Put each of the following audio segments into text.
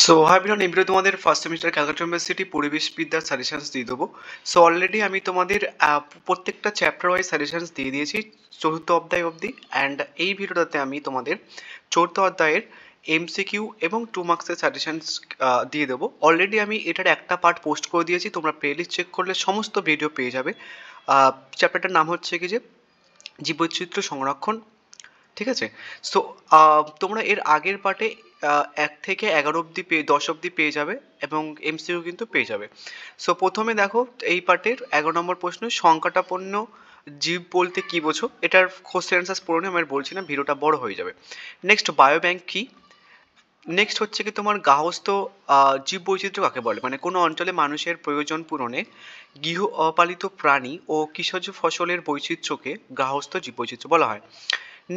So high বিরন এই video তোমাদের first semester Calcutta university পরিবেশবিদ্যার সাজেশনস দিয়ে দেবো। সো অলরেডি আমি তোমাদের প্রত্যেকটা চ্যাপ্টার ওয়াইজ সাজেশনস দিয়ে দিয়েছি চতুর্থ অধ্যায় অবধি। অ্যান্ড এই ভিডিওটাতে আমি তোমাদের চতুর্থ অধ্যায়ের এমসিকিউ এবং 2 মার্কসের সাজেশনস দিয়ে দেবো। অলরেডি আমি এটার একটা পার্ট পোস্ট করে দিয়েছি, তোমরা প্লেলিস্ট চেক করলে সমস্ত ভিডিও পেয়ে যাবে। চ্যাপ্টারটার নাম হচ্ছে কি যে জীববৈচিত্র্য সংরক্ষণ, ঠিক আছে? সো তোমরা এর আগের পার্টে 1 থেকে 11 অবধি 10 অবধি পেয়ে যাবে এবং এমসিকিউ কিন্তু পেয়ে যাবে। সো প্রথমে দেখো এই পার্টের 11 নম্বর প্রশ্ন, সংকটাপন্ন জীব বলতে কি বোঝো? এটার কোশ্চেন অ্যান্সার্স পড়ে নিও, আমি আর বলছি না, ভিডিওটা বড় হয়ে যাবে। নেক্সট বায়োব্যাংক কি? নেক্সট হচ্ছে কি তোমার গার্হস্থ্য জীব বৈচিত্র্য কাকে বলে, মানে কোনো অঞ্চলে মানুষের প্রয়োজন পূরণে গৃহপালিত প্রাণী ও কৃষিজ ফসলের বৈচিত্র্যকে গার্হস্থ্য জীব বৈচিত্র্য বলা হয়।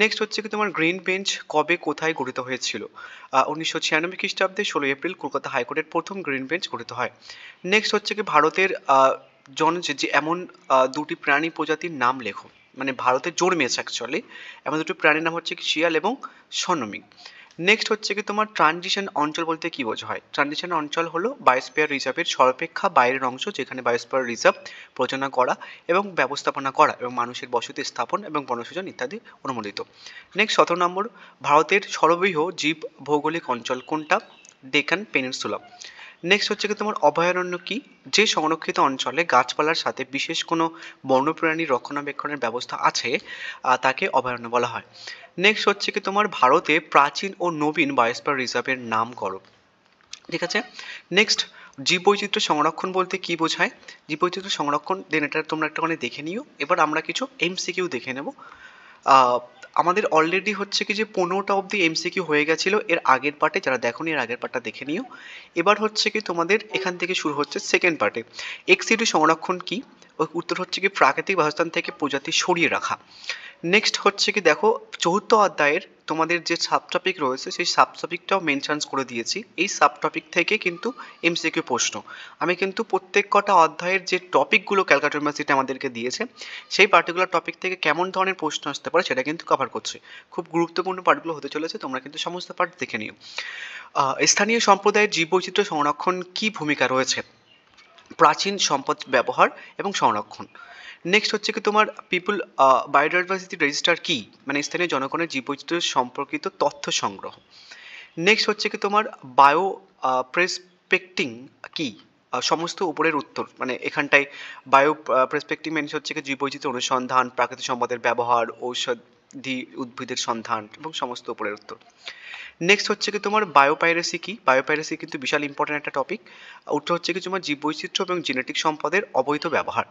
নেক্সট হচ্ছে কি তোমার গ্রিন বেঞ্চ কবে কোথায় গঠিত হয়েছিল? 1996 খ্রিস্টাব্দে 16 এপ্রিল কলকাতা হাইকোর্টের প্রথম গ্রিন বেঞ্চ গঠিত হয়। নেক্সট হচ্ছে কি ভারতের যে এমন দুটি প্রাণী প্রজাতির নাম লেখো, মানে ভারতে জন্মেছে অ্যাকচুয়ালি এমন দুটি প্রাণীর নাম হচ্ছে কি শিয়াল এবং স্বর্ণমৃগ। নেক্সট হচ্ছে কি তোমার ট্রানজিশন অঞ্চল বলতে কি বোঝা হয়? ট্রানজিশন অঞ্চল হলো বায়োস্ফিয়ার রিজার্ভের সর্বাপেক্ষা বাইরের অংশ যেখানে বায়োস্ফিয়ার রিজার্ভ প্রযোজনা করা এবং ব্যবস্থাপনা করা এবং মানুষের বসতি স্থাপন এবং বনসৃজন ইত্যাদি অনুমোদিত। নেক্সট 17 নম্বর, ভারতের সর্ববৃহৎ জীব ভৌগোলিক অঞ্চল কোনটা? ডেকান পেনিনসুলা। নেক্সট হচ্ছে কি তোমার অভয়ারণ্য কি? যে সংরক্ষিত অঞ্চলে গাছপালার সাথে বিশেষ কোনো বন্যপ্রাণীর রক্ষণাবেক্ষণের ব্যবস্থা আছে তাকে অভয়ারণ্য বলা হয়। নেক্সট হচ্ছে কি তোমার ভারতে প্রাচীন ও নবীন বায়োস্ফিয়ার রিজার্ভের নাম করো, ঠিক আছে? নেক্সট জীববৈচিত্র্য সংরক্ষণ বলতে কি বোঝায়? জীববৈচিত্র্য সংরক্ষণ দেন এটা তোমরা একটুখানি দেখে নিও। এবার আমরা কিছু এমসিকিউ দেখে নেব। আমাদের অলরেডি হচ্ছে কি যে 15টা অবধি এমসিকিউ হয়ে গেছিলো এর আগের পার্টে, যারা দেখোনি এর আগের পার্টটা দেখে নিও। এবার হচ্ছে কি তোমাদের এখান থেকে শুরু হচ্ছে সেকেন্ড পার্টে। এক্সিডি সংরক্ষণ কি? ওই উত্তর হচ্ছে কি প্রাকৃতিক বাসস্থান থেকে প্রজাতি সরিয়ে রাখা। নেক্সট হচ্ছে কি দেখো চতুর্থ অধ্যায়ের তোমাদের যে সাব টপিক রয়েছে সেই সাব টপিকটাও মেনশনস করে দিয়েছি। এই সাব টপিক থেকে কিন্তু এমসিকিউ প্রশ্ন, আমি কিন্তু প্রত্যেক কটা অধ্যায়ের যে টপিকগুলো ক্যালকাটা ইউনিভার্সিটি আমাদেরকে দিয়েছে সেই পার্টিকুলার টপিক থেকে কেমন ধরনের প্রশ্ন আসতে পারে সেটা কিন্তু কভার করছে। খুব গুরুত্বপূর্ণ পার্টগুলো হতে চলেছে, তোমরা কিন্তু সমস্ত পার্ট দেখে নিও। স্থানীয় সম্প্রদায়ের জীববৈচিত্র্য সংরক্ষণ কি ভূমিকা রয়েছে? প্রাচীন সম্পদ ব্যবহার এবং সংরক্ষণ। নেক্সট হচ্ছে কি তোমার পিপল বায়োডাইভার্সিটি রেজিস্টার কি? মানে স্থানীয় জনগণের জীববৈচিত্র্য সম্পর্কিত তথ্য সংগ্রহ। নেক্সট হচ্ছে কি তোমার বায়ো প্রেসপেক্টিং কি? সমস্ত উপরের উত্তর, মানে এখানটায় বায়ো প্রেসপেক্টিং মানে হচ্ছে কি জীববৈচিত্র্য অনুসন্ধান, প্রাকৃতিক সম্পদের ব্যবহার, ঔষধি উদ্ভিদের সন্ধান এবং সমস্ত উপরের উত্তর। নেক্সট হচ্ছে কি তোমার বায়োপাইরেসি কি? বায়োপাইরেসি কিন্তু বিশাল ইম্পর্টেন্ট একটা টপিক। উত্তর হচ্ছে কি তোমার জীববৈচিত্র্য এবং জেনেটিক সম্পদের অবৈধ ব্যবহার।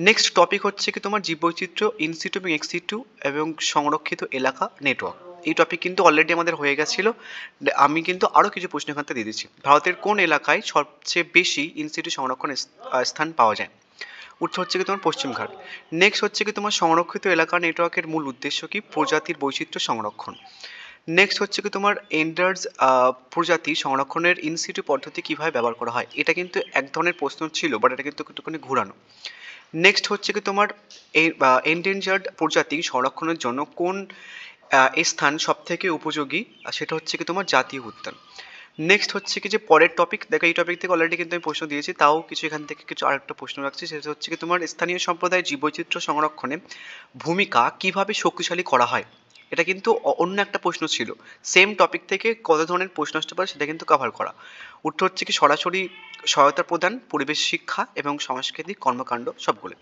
নেক্সট টপিক হচ্ছে কি তোমার জীববৈচিত্র্য ইনসিটু এবং এক্সিটু এবং সংরক্ষিত এলাকা নেটওয়ার্ক। এই টপিক কিন্তু অলরেডি আমাদের হয়ে গেছিলো, আমি কিন্তু আরও কিছু প্রশ্ন এখান থেকে দিয়ে দিচ্ছি। ভারতের কোন এলাকায় সবচেয়ে বেশি ইনসিটু সংরক্ষণ স্থান পাওয়া যায়? উত্তর হচ্ছে কি তোমার পশ্চিমঘাট। নেক্সট হচ্ছে কি তোমার সংরক্ষিত এলাকা নেটওয়ার্কের মূল উদ্দেশ্য কি? প্রজাতির বৈচিত্র্য সংরক্ষণ। নেক্সট হচ্ছে কি তোমার এন্ডার্স প্রজাতি সংরক্ষণের ইনসিটু পদ্ধতি কীভাবে ব্যবহার করা হয়? এটা কিন্তু এক ধরনের প্রশ্ন ছিল, বাট এটা কিন্তু একটুখানি ঘুরানো। নেক্সট হচ্ছে কি তোমার এন্ডেঞ্জার্ড প্রজাতি সংরক্ষণের জন্য কোন স্থান সব থেকে উপযোগী? সেটা হচ্ছে কি তোমার জাতীয় উদ্যান। নেক্সট হচ্ছে কি যে পরের টপিক দেখো, এই টপিক থেকে অলরেডি কিন্তু আমি প্রশ্ন দিয়েছি, তাও কিছু এখান থেকে কিছু আরেকটা প্রশ্ন রাখছি, সেটা হচ্ছে কি তোমার স্থানীয় সম্প্রদায়ের জীববৈচিত্র্য সংরক্ষণে ভূমিকা কিভাবে শক্তিশালী করা হয়? এটা কিন্তু অন্য একটা প্রশ্ন ছিল, সেম টপিক থেকে কত ধরনের প্রশ্ন আসতে পারে সেটা কিন্তু কভার করা। উত্তর হচ্ছে কি সরাসরি সহায়তা প্রদান, পরিবেশ শিক্ষা এবং সাংস্কৃতিক কর্মকাণ্ড সবগুলো।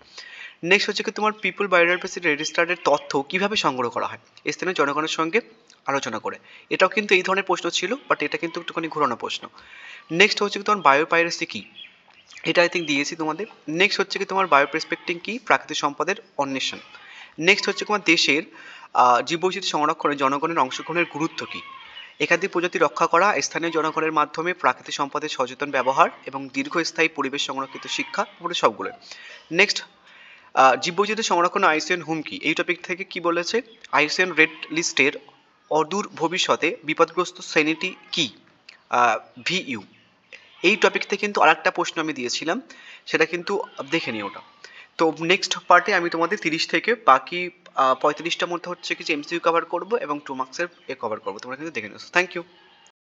নেক্সট হচ্ছে কি তোমার পিপল বায়োডাইভার্সিটি রেজিস্টারের তথ্য কিভাবে সংগ্রহ করা হয়? স্থানীয় জনগণের সঙ্গে আলোচনা করে। এটাও কিন্তু এই ধরনের প্রশ্ন ছিল, বাট এটা কিন্তু একটুখানি ঘুরানো প্রশ্ন। নেক্সট হচ্ছে কি তোমার বায়োপাইরেসি কি? এটা আই থিঙ্ক দিয়েছি তোমাদের। নেক্সট হচ্ছে কি তোমার বায়োপ্রেসপেক্টিং কি? প্রাকৃতিক সম্পদের অন্বেষণ। নেক্সট হচ্ছে তোমার দেশের জীববৈচিত্র্য সংরক্ষণে জনগণের অংশগ্রহণের গুরুত্ব কী? একাধিক প্রজাতি রক্ষা করা, স্থানীয় জনগণের মাধ্যমে প্রাকৃতিক সম্পদের সচেতন ব্যবহার এবং দীর্ঘস্থায়ী পরিবেশ সংরক্ষিত শিক্ষা, পুরো সবগুলো। নেক্সট জীববৈচিত্র্য সংরক্ষণ আইসিএন হুমকি, এই টপিক থেকে কি বলেছে? আইসিএন রেড লিস্টের অদূর ভবিষ্যতে বিপদগ্রস্ত শ্রেণীটি কি? ভিইউ। এই টপিক থেকে কিন্তু আরেকটা প্রশ্ন আমি দিয়েছিলাম, সেটা কিন্তু দেখে নিই ওটা। তো নেক্সট পার্টে আমি তোমাদের 30 থেকে বাকি 35টার মধ্যে হচ্ছে কিছু এমসিকিউ কভার করবো এবং 2 মার্কসের কভার করবো, তোমরা কিন্তু দেখে নিও। Thank you.